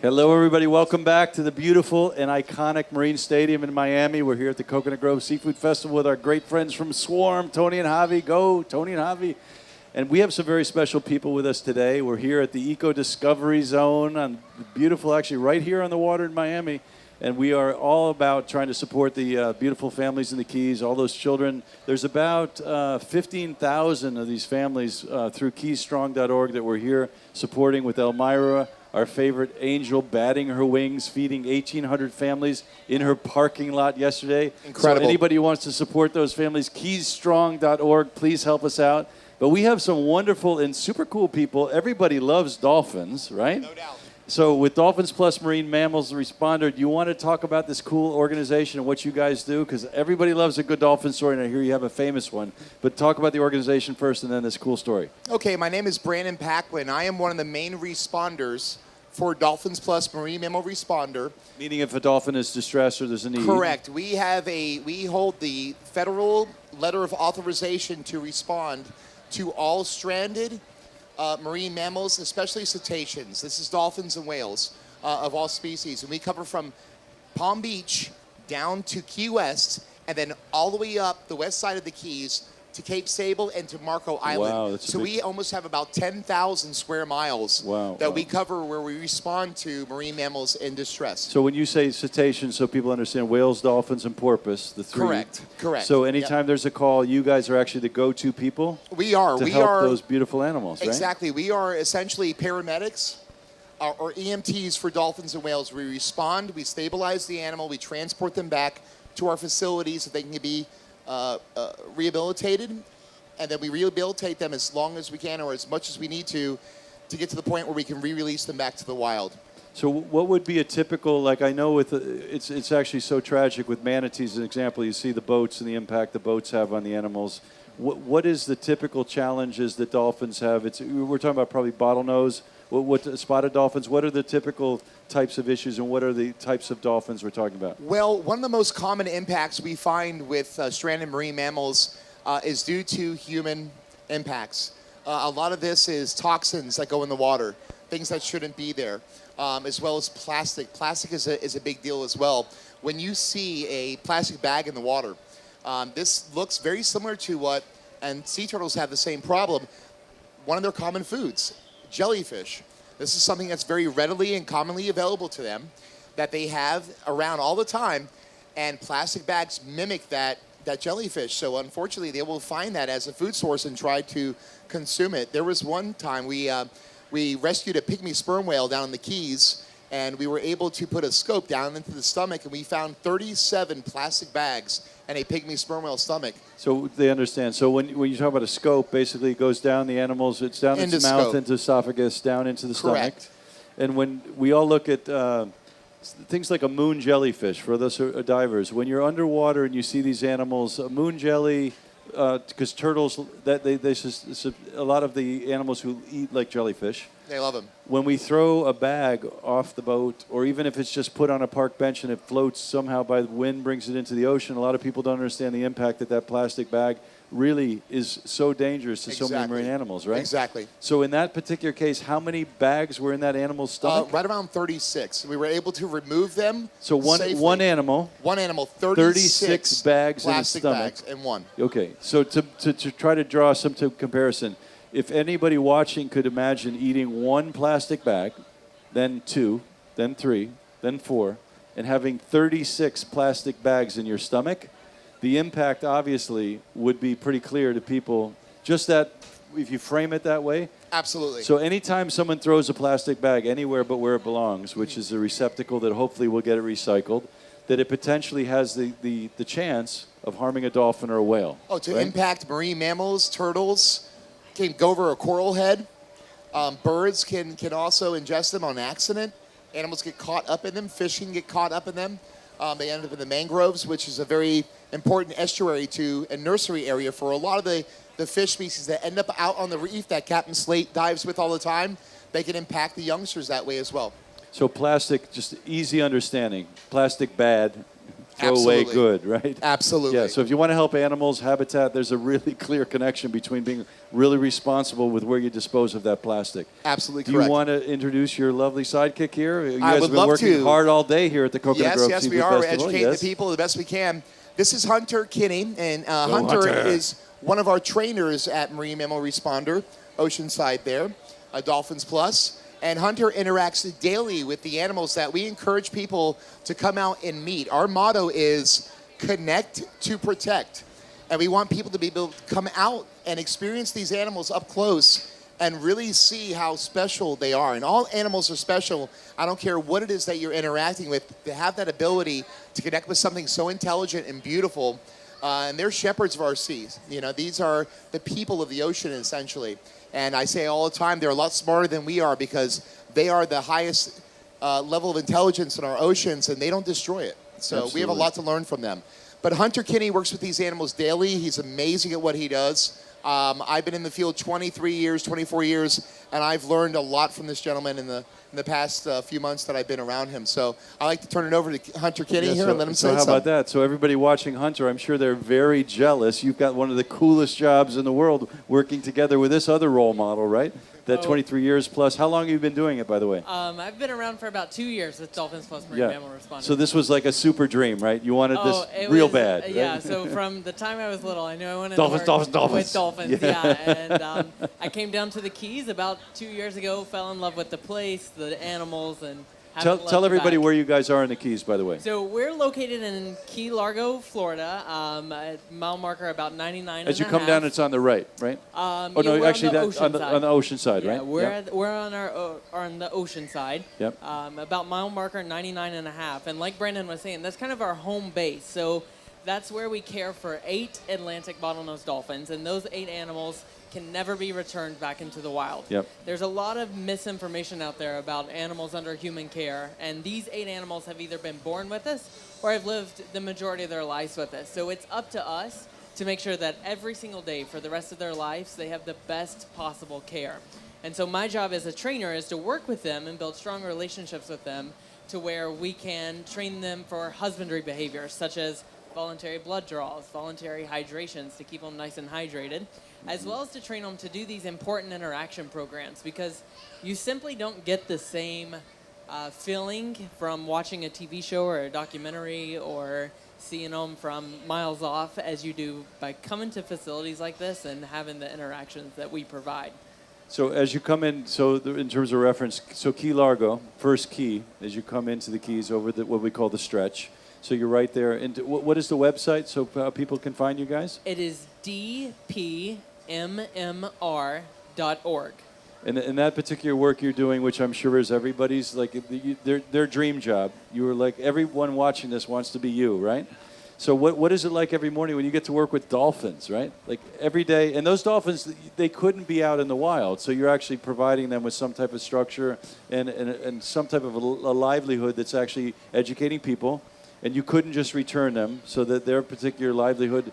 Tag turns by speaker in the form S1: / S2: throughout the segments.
S1: Hello, everybody. Welcome back to the beautiful and iconic Marine Stadium in Miami. We're here at the Coconut Grove Seafood Festival with our great friends from Swarm, Tony and Javi. Go, Tony and Javi. And we have some very special people with us today. We're here at the Eco Discovery Zone, on beautiful, actually right here on the water in Miami. And we are all about trying to support the beautiful families in the Keys, all those children. There's about 15,000 of these families through KeysStrong.org that we're here supporting with Elmira, our favorite angel, batting her wings, feeding 1,800 families in her parking lot yesterday.
S2: Incredible.
S1: So anybody who wants to support those families, KeysStrong.org, please help us out. But we have some wonderful and super cool people. Everybody loves dolphins, right?
S2: No doubt.
S1: So with Dolphins Plus Marine Mammals Responder, do you want to talk about this cool organization and what you guys do? Because everybody loves a good dolphin story, and I hear you have a famous one. But talk about the organization first and then this cool story.
S2: Okay, my name is Brandon Packlin. I am one of the main responders for Dolphins Plus Marine Mammal Responder.
S1: Meaning if a dolphin is distressed or there's a need.
S2: Correct. We hold the federal letter of authorization to respond to all stranded marine mammals, especially cetaceans. This is dolphins and whales of all species. And we cover from Palm Beach down to Key West and then all the way up the west side of the Keys to Cape Sable and to Marco Island.
S1: Wow,
S2: so we almost have about 10,000 square miles that we cover where we respond to marine mammals in distress.
S1: So when you say cetaceans, so people understand, whales, dolphins, and porpoise, the three.
S2: Correct.
S1: So anytime there's a call, you guys are actually the go-to people?
S2: We are.
S1: To help those beautiful animals, right?
S2: Exactly. We are essentially paramedics or EMTs for dolphins and whales. We respond, we stabilize the animal, we transport them back to our facilities so they can be rehabilitated, and then we rehabilitate them as long as we can or as much as we need to get to the point where we can re-release them back to the wild.
S1: So what would be a typical, like I know with, it's actually so tragic with manatees, an example, you see the boats and the impact the boats have on the animals. What is the typical challenges that dolphins have? We're talking about probably bottlenose, what spotted dolphins, what are the typical types of issues and what are the types of dolphins we're talking about?
S2: Well, one of the most common impacts we find with stranded marine mammals is due to human impacts. A lot of this is toxins that go in the water, things that shouldn't be there, as well as plastic. Plastic is a big deal as well. When you see a plastic bag in the water, this looks very similar to and sea turtles have the same problem, one of their common foods, jellyfish. This is something that's very readily and commonly available to them that they have around all the time, and plastic bags mimic that jellyfish. So unfortunately, they will find that as a food source and try to consume it. There was one time we rescued a pygmy sperm whale down in the Keys, and we were able to put a scope down into the stomach, and we found 37 plastic bags in a pygmy sperm whale stomach.
S1: So they understand. So when you talk about a scope, basically it goes down the animals, it's down its mouth, into esophagus, down into the stomach. And when we all look at things like a moon jellyfish, for those who are divers, when you're underwater and you see these animals, a moon jelly, because turtles, a lot of the animals who eat like jellyfish.
S2: They love them.
S1: When we throw a bag off the boat, or even if it's just put on a park bench and it floats somehow by the wind, brings it into the ocean, a lot of people don't understand the impact that plastic bag really is so dangerous to so many marine animals, right?
S2: Exactly.
S1: So in that particular case, how many bags were in that animal's stomach?
S2: Right around 36. We were able to remove them.
S1: So one animal. 36 bags in its stomach.
S2: Bags in one.
S1: Okay. So to try to draw some comparison, if anybody watching could imagine eating one plastic bag, then 2, then 3, then 4, and having 36 plastic bags in your stomach, the impact obviously would be pretty clear to people. Just that, if you frame it that way.
S2: Absolutely.
S1: So anytime someone throws a plastic bag anywhere but where it belongs, which is a receptacle that hopefully will get it recycled, that it potentially has the chance of harming a dolphin or a whale.
S2: Oh, to impact marine mammals, turtles, can go over a coral head. Birds can also ingest them on accident. Animals get caught up in them. Fish can get caught up in them. They end up in the mangroves, which is a very important estuary and nursery area for a lot of the fish species that end up out on the reef that Captain Slate dives with all the time. They can impact the youngsters that way as well.
S1: So plastic, just easy understanding. Plastic bad, throw away
S2: Absolutely.
S1: good, right?
S2: Absolutely.
S1: Yeah, so if you want to help animals, habitat, there's a really clear connection between being really responsible with where you dispose of that plastic.
S2: Absolutely
S1: Do
S2: correct.
S1: you want to introduce your lovely sidekick here? You
S2: I
S1: guys
S2: would
S1: have been
S2: love
S1: working
S2: to.
S1: hard all day here at the Coconut Grove
S2: Yes,
S1: Seafood
S2: we are. We're
S1: Festival.
S2: educating
S1: Yes.
S2: the people the best we can. This is Hunter Kinney, and
S1: Hunter.
S2: Hunter is one of our trainers at Marine Mammal Responder, Oceanside there, Dolphins Plus. And Hunter interacts daily with the animals that we encourage people to come out and meet. Our motto is connect to protect. And we want people to be able to come out and experience these animals up close and really see how special they are. And all animals are special. I don't care what it is that you're interacting with, to have that ability to connect with something so intelligent and beautiful. And they're shepherds of our seas. You know, these are the people of the ocean, essentially. And I say all the time, they're a lot smarter than we are because they are the highest level of intelligence in our oceans, and they don't destroy it. So we have a lot to learn from them. But Hunter Kinney works with these animals daily. He's amazing at what he does. I've been in the field 23 years, 24 years, and I've learned a lot from this gentleman in the past few months that I've been around him. So I'd like to turn it over to Hunter Kinney here and let him say something.
S1: So how about that? So everybody watching Hunter, I'm sure they're very jealous. You've got one of the coolest jobs in the world working together with this other role model, right? That 23 years plus. How long have you been doing it, by the way?
S3: I've been around for about 2 years with Dolphins Plus Marine Mammal Responder.
S1: So this was like a super dream, right? You wanted this real bad. Right?
S3: Yeah, so from the time I was little, I knew I wanted
S1: Dolphins,
S3: to work
S1: Dolphins.
S3: with dolphins. Yeah, and I came down to the Keys about 2 years ago, fell in love with the place, the animals, and
S1: tell everybody where you guys are in the Keys, by the way.
S3: So we're located in Key Largo, Florida, at mile marker about 99
S1: As you come down, it's on the right, right?
S3: No, actually,
S1: on the ocean side,
S3: yeah,
S1: right?
S3: We're on the ocean side.
S1: Yep.
S3: About mile marker 99 and a half. And like Brandon was saying, that's kind of our home base. So that's where we care for 8 Atlantic bottlenose dolphins, and those 8 animals can never be returned back into the wild.
S1: Yep.
S3: There's a lot of misinformation out there about animals under human care, and these 8 animals have either been born with us or have lived the majority of their lives with us. So it's up to us to make sure that every single day for the rest of their lives, they have the best possible care. And so my job as a trainer is to work with them and build strong relationships with them to where we can train them for husbandry behaviors, such as voluntary blood draws, voluntary hydrations to keep them nice and hydrated, as well as to train them to do these important interaction programs, because you simply don't get the same feeling from watching a TV show or a documentary or seeing them from miles off as you do by coming to facilities like this and having the interactions that we provide.
S1: So as you come in, in terms of reference, so Key Largo, first key, as you come into the Keys over what we call the stretch. So you're right there. And what is the website so people can find you guys?
S3: It is dpmmr.org.
S1: And that particular work you're doing, which I'm sure is everybody's, like their dream job. You were like, everyone watching this wants to be you, right? So what is it like every morning when you get to work with dolphins, right? Like every day, and those dolphins, they couldn't be out in the wild. So you're actually providing them with some type of structure and some type of a livelihood that's actually educating people. And you couldn't just return them, so that their particular livelihood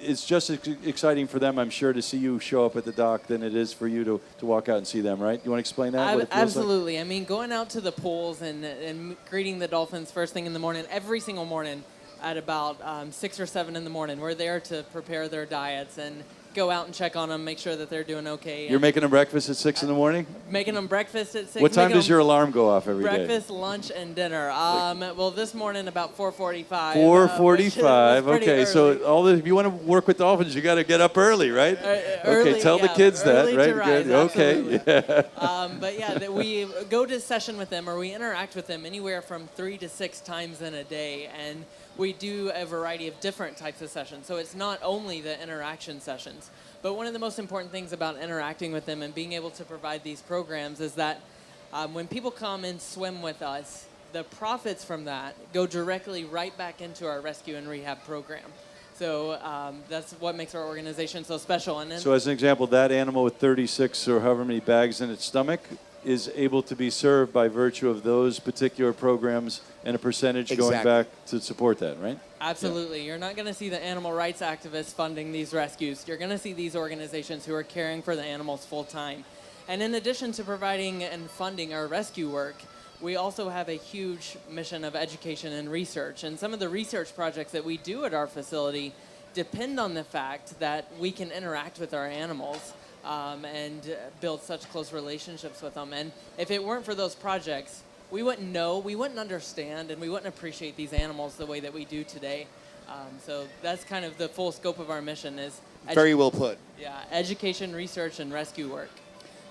S1: is just as exciting for them, I'm sure, to see you show up at the dock than it is for you to walk out and see them, right? You want to explain that? What it feels
S3: Absolutely.
S1: like?
S3: I mean, going out to the pools and greeting the dolphins first thing in the morning, every single morning at about 6 or 7 in the morning, we're there to prepare their diets and go out and check on them, make sure that they're doing okay.
S1: You're making them breakfast at 6 in the morning?
S3: Making them breakfast at 6.
S1: What time does your alarm go off every day?
S3: Breakfast, lunch, and dinner. Well, this morning about 4:45.
S1: 4:45. Okay,
S3: early.
S1: so if you want to work with dolphins, you got to get up early, right? Okay, tell the kids that, right?
S3: Rise,
S1: okay. Yeah.
S3: But yeah, we go to session with them, or we interact with them anywhere from 3 to 6 times in a day, and we do a variety of different types of sessions. So it's not only the interaction sessions, but one of the most important things about interacting with them and being able to provide these programs is that when people come and swim with us, the profits from that go directly right back into our rescue and rehab program. So that's what makes our organization so special. And
S1: so as an example, that animal with 36 or however many bags in its stomach is able to be served by virtue of those particular programs and a percentage going back to support that, right?
S3: Absolutely. Yeah. You're not going to see the animal rights activists funding these rescues. You're going to see these organizations who are caring for the animals full time. And in addition to providing and funding our rescue work, we also have a huge mission of education and research. And some of the research projects that we do at our facility depend on the fact that we can interact with our animals and build such close relationships with them. And if it weren't for those projects, we wouldn't know, we wouldn't understand, and we wouldn't appreciate these animals the way that we do today. So that's kind of the full scope of our mission is
S2: Very well put.
S3: yeah, education, research, and rescue work.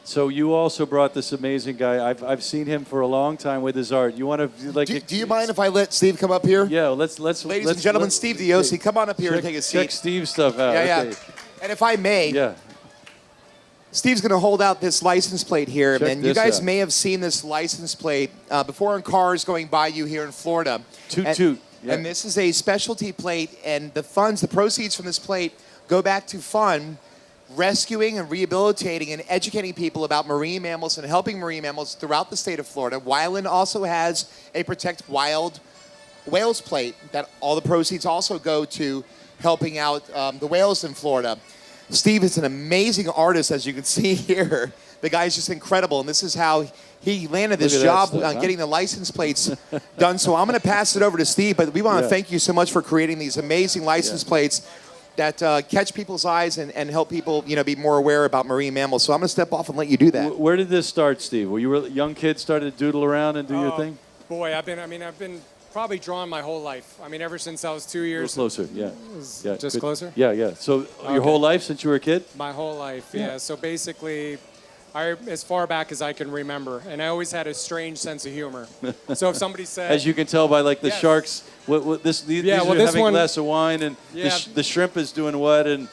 S1: So you also brought this amazing guy. I've seen him for a long time with his art. You want to like?
S2: Do you mind if I let Steve come up here?
S1: Yeah, let's.
S2: Ladies and gentlemen, Steve Diosi, come on up here and take a seat.
S1: Check Steve's stuff out.
S2: Yeah,
S1: Okay.
S2: yeah. And if I may,
S1: Yeah.
S2: Steve's going to hold out this license plate here,
S1: Check
S2: and you
S1: this
S2: guys
S1: out.
S2: may have seen this license plate before on cars going by you here in Florida.
S1: Toot
S2: and,
S1: toot. Yeah.
S2: And this is a specialty plate, and the proceeds from this plate go back to fund rescuing and rehabilitating and educating people about marine mammals and helping marine mammals throughout the state of Florida. Wyland also has a Protect Wild Whales plate that all the proceeds also go to helping out the whales in Florida. Steve is an amazing artist, as you can see here. The guy's just incredible, and this is how he landed this
S1: Look at that
S2: job
S1: stuff,
S2: on
S1: huh?
S2: getting the license plates done. So I'm going to pass it over to Steve, but we want to
S1: Yeah.
S2: thank you so much for creating these amazing license plates that catch people's eyes and help people, be more aware about marine mammals. So I'm going to step off and let you do that.
S1: Where did this start, Steve? Were you a young kid, started to doodle around and do your thing?
S4: Boy, I've been probably drawing my whole life. I mean, ever since I was 2
S1: A
S4: years.
S1: little closer, yeah. Yeah,
S4: Just
S1: good.
S4: closer?
S1: Yeah, yeah. So your whole life since you were a kid?
S4: My whole life,
S1: Yeah.
S4: yeah. So basically, as far back as I can remember, and I always had a strange sense of humor. So if somebody said,
S1: As you can tell by like the
S4: Yes.
S1: sharks, these
S4: Yeah,
S1: are
S4: well, this
S1: having a
S4: one-
S1: glass of wine, and
S4: Yeah.
S1: the shrimp is doing what, and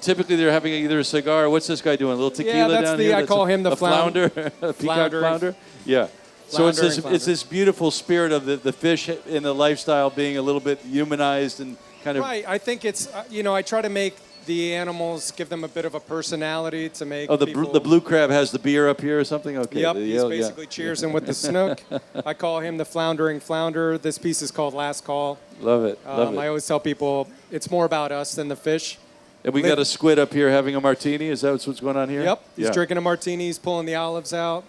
S1: typically they're having either a cigar. What's this guy doing? A little tequila
S4: that's
S1: down
S4: the-
S1: here.
S4: I
S1: That's
S4: call him the
S1: a flounder, a peacock
S4: Floundering.
S1: flounder. Yeah. So it's
S4: Floundering
S1: this it's this beautiful spirit of the fish in the lifestyle being a little bit humanized and kind of.
S4: right, I think it's, I try to make the animals, give them a bit of a personality to make
S1: Oh,
S4: people...
S1: the blue crab has the beer up here or something. Okay.
S4: Yep,
S1: the
S4: he's
S1: yellow-
S4: basically cheersing with the snook. I call him the floundering flounder. This piece is called Last Call.
S1: Love it. Love it.
S4: I always tell people it's more about us than the fish.
S1: And we got a squid up here having a martini. Is that what's going on here?
S4: Yep, he's
S1: Yeah.
S4: drinking a martini, he's pulling the olives out,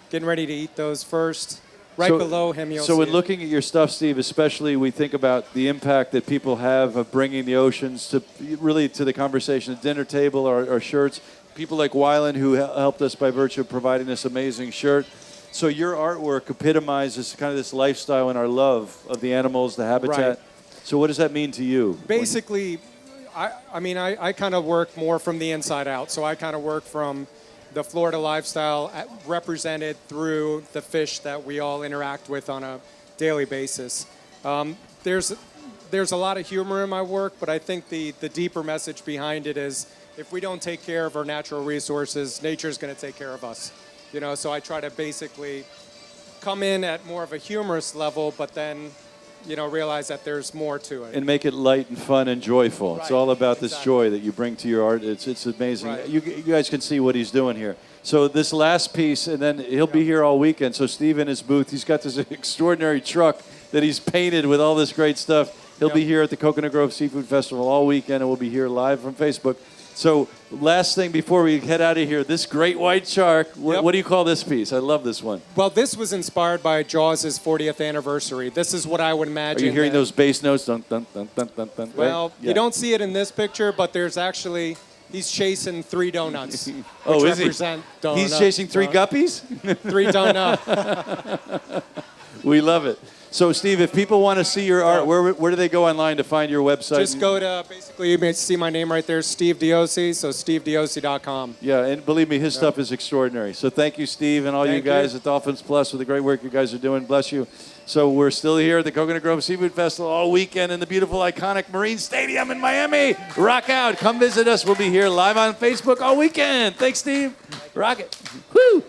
S4: getting ready to eat those first. Right
S1: So-
S4: below him, you'll
S1: So
S4: see
S1: in
S4: it.
S1: looking at your stuff, Steve, especially we think about the impact that people have of bringing the oceans to really to the conversation at dinner table or shirts. People like Wyland who helped us by virtue of providing this amazing shirt. So your artwork epitomizes kind of this lifestyle and our love of the animals, the habitat.
S4: Right.
S1: So what does that mean to you?
S4: Basically, I kind of work more from the inside out. So I kind of work from the Florida lifestyle represented through the fish that we all interact with on a daily basis. There's a lot of humor in my work, but I think the deeper message behind it is if we don't take care of our natural resources, nature's going to take care of us. So I try to basically come in at more of a humorous level, but then realize that there's more to it.
S1: And make it light and fun and joyful. It's
S4: Right,
S1: all about this
S4: exactly.
S1: joy that you bring to your art. It's amazing.
S4: Right.
S1: You guys can see what he's doing here. So this last piece, and then he'll be here all weekend. So Steve in his booth, he's got this extraordinary truck that he's painted with all this great stuff. He'll be here at the Coconut Grove Seafood Festival all weekend, and we'll be here live from Facebook. So last thing before we head out of here, this great white shark, what do you call this piece? I love this one.
S4: Well, this was inspired by Jaws' 40th anniversary. This is what I would
S1: Are
S4: imagine.
S1: you hearing
S4: that-
S1: those bass notes? Dun, dun, dun, dun, dun, dun,
S4: Well,
S1: right? Yeah.
S4: you don't see it in this picture, but there's actually, he's chasing 3 donuts.
S1: Oh,
S4: which
S1: is he?
S4: represent donut,
S1: He's chasing 3 guppies?
S4: 3 donut.
S1: We love it. So, Steve, if people want to see your art, where do they go online to find your website?
S4: Just go to, basically, you may see my name right there, Steve Diosi, so stevediosi.com.
S1: Yeah, and believe me, his stuff is extraordinary. So thank you, Steve, and all you
S4: Thank you.
S1: guys at Dolphins Plus for the great work you guys are doing. Bless you. So we're still here at the Coconut Grove Seafood Festival all weekend in the beautiful, iconic Marine Stadium in Miami. Rock out. Come visit us. We'll be here live on Facebook all weekend. Thanks, Steve. Rock it. Woo!